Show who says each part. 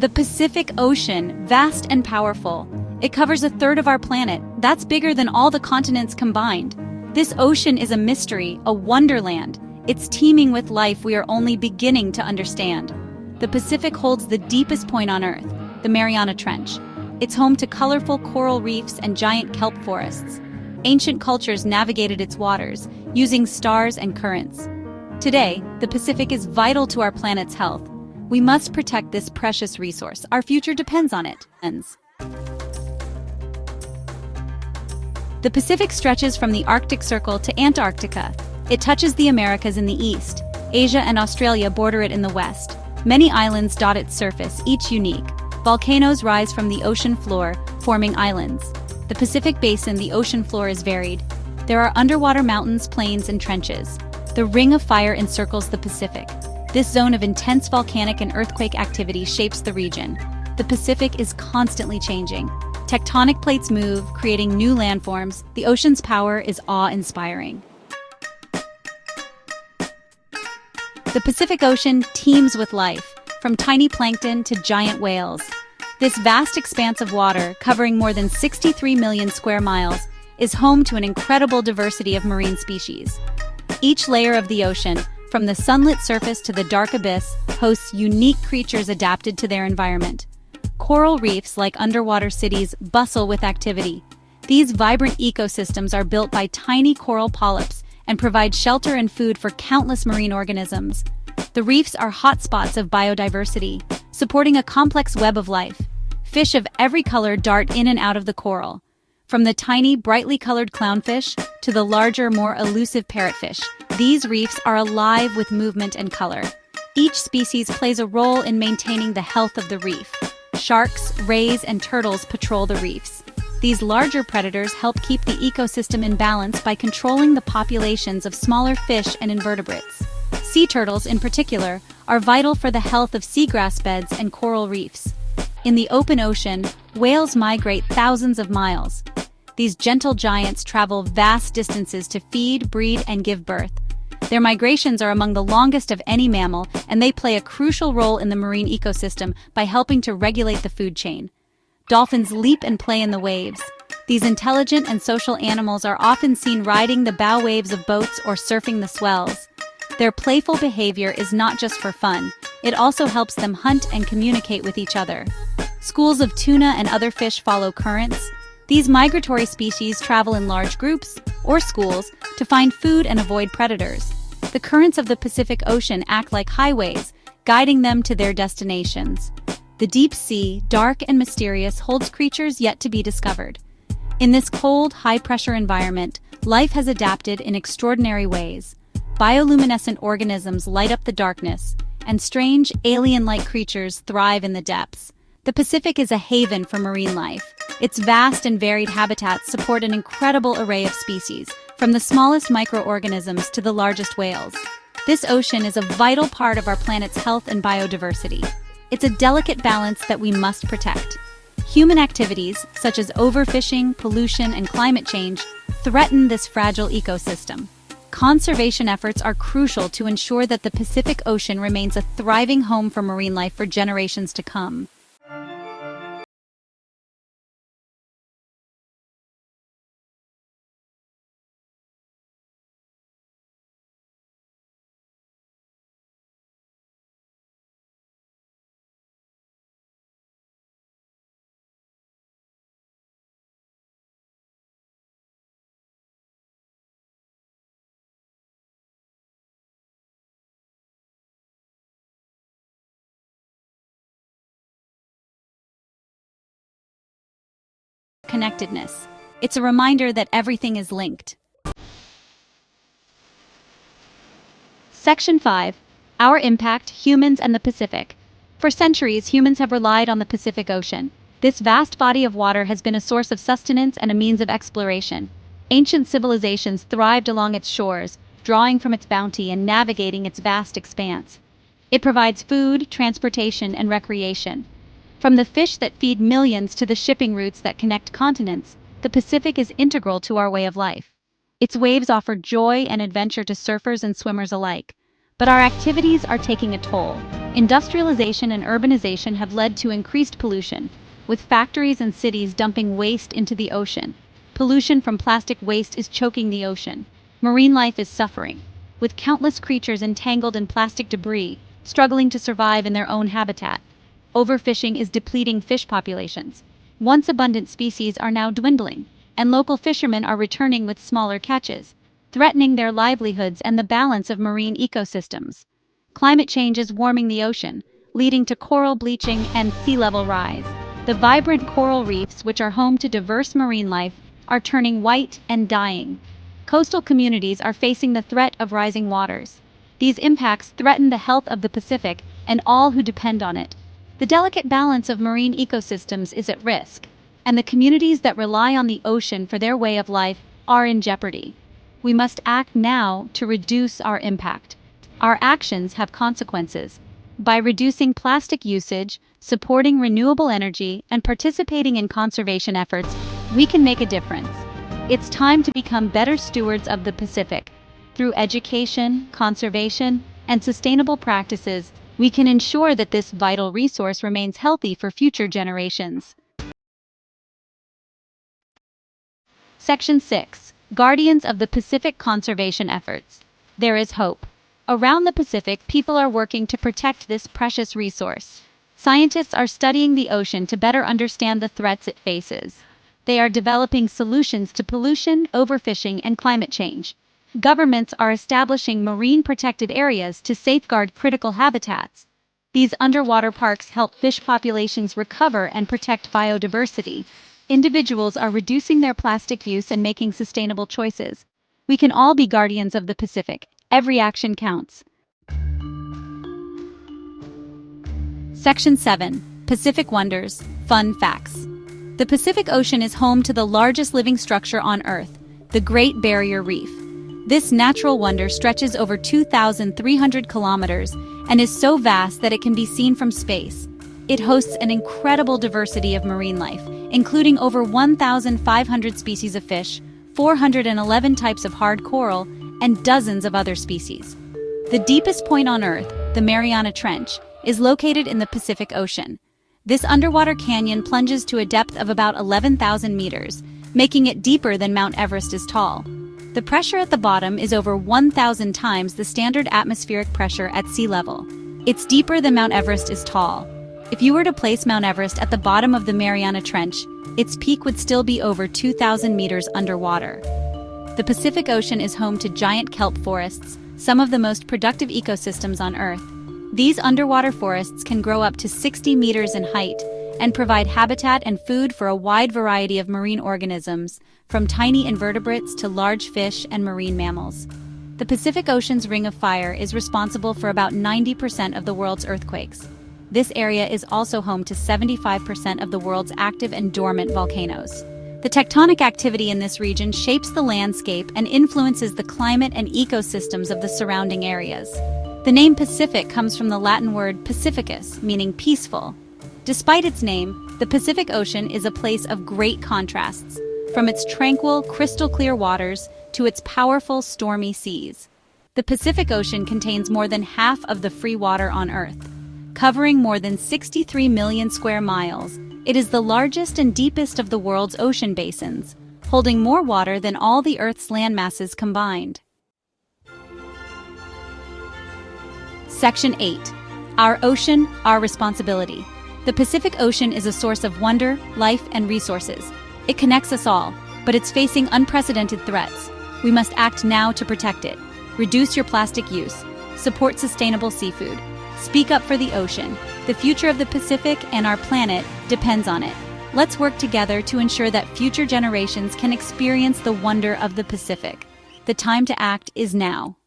Speaker 1: The Pacific Ocean, vast and powerful. It covers a third of our planet. That's bigger than all the continents combined. This ocean is a mystery, a wonderland. It's teeming with life we are only beginning to understand. The Pacific holds the deepest point on Earth, the Mariana Trench. It's home to colorful coral reefs and giant kelp forests. Ancient cultures navigated its waters, using stars and currents. Today, the Pacific is vital to our planet's health. We must protect this precious resource. Our future depends on it. The Pacific stretches from the Arctic Circle to Antarctica. It touches the Americas in the east. Asia and Australia border it in the west. Many islands dot its surface, each unique. Volcanoes rise from the ocean floor, forming islands. The Pacific Basin, the ocean floor is varied. There are underwater mountains, plains, and trenches. The Ring of Fire encircles the Pacific. This zone of intense volcanic and earthquake activity shapes the region. The Pacific is constantly changing. Tectonic plates move, creating new landforms. The ocean's power is awe-inspiring. The Pacific Ocean teems with life, from tiny plankton to giant whales. This vast expanse of water, covering more than 63 million square miles, is home to an incredible diversity of marine species. Each layer of the ocean, from the sunlit surface to the dark abyss, hosts unique creatures adapted to their environment. Coral reefs, like underwater cities, bustle with activity. These vibrant ecosystems are built by tiny coral polyps and provide shelter and food for countless marine organisms. The reefs are hotspots of biodiversity, supporting a complex web of life. Fish of every color dart in and out of the coral. From the tiny, brightly colored clownfish to the larger, more elusive parrotfish, these reefs are alive with movement and color. Each species plays a role in maintaining the health of the reef. Sharks, rays, and turtles patrol the reefs. These larger predators help keep the ecosystem in balance by controlling the populations of smaller fish and invertebrates. Sea turtles, in particular, are vital for the health of seagrass beds and coral reefs. In the open ocean, whales migrate thousands of miles. These gentle giants travel vast distances to feed, breed, and give birth. Their migrations are among the longest of any mammal, and they play a crucial role in the marine ecosystem by helping to regulate the food chain. Dolphins leap and play in the waves. These intelligent and social animals are often seen riding the bow waves of boats or surfing the swells. Their playful behavior is not just for fun, it also helps them hunt and communicate with each other. Schools of tuna and other fish follow currents. These migratory species travel in large groups, or schools, to find food and avoid predators. The currents of the Pacific Ocean act like highways, guiding them to their destinations. The deep sea, dark and mysterious, holds creatures yet to be discovered. In this cold, high-pressure environment, life has adapted in extraordinary ways. Bioluminescent organisms light up the darkness, and strange, alien-like creatures thrive in the depths. The Pacific is a haven for marine life. Its vast and varied habitats support an incredible array of species, from the smallest microorganisms to the largest whales. This ocean is a vital part of our planet's health and biodiversity. It's a delicate balance that we must protect. Human activities, such as overfishing, pollution, and climate change, threaten this fragile ecosystem. Conservation efforts are crucial to ensure that the Pacific Ocean remains a thriving home for marine life for generations to come. Connectedness. It's a reminder that everything is linked. Section 5. Our impact, humans and the Pacific. For centuries, humans have relied on the Pacific Ocean. This vast body of water has been a source of sustenance and a means of exploration. Ancient civilizations thrived along its shores, drawing from its bounty and navigating its vast expanse. It provides food, transportation, and recreation. From the fish that feed millions to the shipping routes that connect continents, the Pacific is integral to our way of life. Its waves offer joy and adventure to surfers and swimmers alike. But our activities are taking a toll. Industrialization and urbanization have led to increased pollution, with factories and cities dumping waste into the ocean. Pollution from plastic waste is choking the ocean. Marine life is suffering, with countless creatures entangled in plastic debris, struggling to survive in their own habitat. Overfishing is depleting fish populations. Once abundant species are now dwindling, and local fishermen are returning with smaller catches, threatening their livelihoods and the balance of marine ecosystems. Climate change is warming the ocean, leading to coral bleaching and sea level rise. The vibrant coral reefs, which are home to diverse marine life, are turning white and dying. Coastal communities are facing the threat of rising waters. These impacts threaten the health of the Pacific and all who depend on it. The delicate balance of marine ecosystems is at risk, and the communities that rely on the ocean for their way of life are in jeopardy. We must act now to reduce our impact. Our actions have consequences. By reducing plastic usage, supporting renewable energy, and participating in conservation efforts, we can make a difference. It's time to become better stewards of the Pacific. Through education, conservation, and sustainable practices, we can ensure that this vital resource remains healthy for future generations. Section 6. Guardians of the Pacific Conservation Efforts. There is hope. Around the Pacific, people are working to protect this precious resource. Scientists are studying the ocean to better understand the threats it faces. They are developing solutions to pollution, overfishing, and climate change. Governments are establishing marine protected areas to safeguard critical habitats. These underwater parks help fish populations recover and protect biodiversity. Individuals are reducing their plastic use and making sustainable choices. We can all be guardians of the Pacific. Every action counts. Section 7. Pacific Wonders. Fun Facts. The Pacific Ocean is home to the largest living structure on Earth, the Great Barrier Reef. This natural wonder stretches over 2,300 kilometers and is so vast that it can be seen from space. It hosts an incredible diversity of marine life, including over 1,500 species of fish, 411 types of hard coral, and dozens of other species. The deepest point on Earth, the Mariana Trench, is located in the Pacific Ocean. This underwater canyon plunges to a depth of about 11,000 meters, making it deeper than Mount Everest is tall. The pressure at the bottom is over 1,000 times the standard atmospheric pressure at sea level. It's deeper than Mount Everest is tall. If you were to place Mount Everest at the bottom of the Mariana Trench, its peak would still be over 2,000 meters underwater. The Pacific Ocean is home to giant kelp forests, some of the most productive ecosystems on Earth. These underwater forests can grow up to 60 meters in height and provide habitat and food for a wide variety of marine organisms, from tiny invertebrates to large fish and marine mammals. The Pacific Ocean's Ring of Fire is responsible for about 90% of the world's earthquakes. This area is also home to 75% of the world's active and dormant volcanoes. The tectonic activity in this region shapes the landscape and influences the climate and ecosystems of the surrounding areas. The name Pacific comes from the Latin word pacificus, meaning peaceful. Despite its name, the Pacific Ocean is a place of great contrasts, from its tranquil, crystal-clear waters to its powerful, stormy seas. The Pacific Ocean contains more than half of the free water on Earth. Covering more than 63 million square miles, it is the largest and deepest of the world's ocean basins, holding more water than all the Earth's land masses combined. Section 8. Our Ocean, Our Responsibility. The Pacific Ocean is a source of wonder, life, and resources. It connects us all, but it's facing unprecedented threats. We must act now to protect it. Reduce your plastic use. Support sustainable seafood. Speak up for the ocean. The future of the Pacific and our planet depends on it. Let's work together to ensure that future generations can experience the wonder of the Pacific. The time to act is now.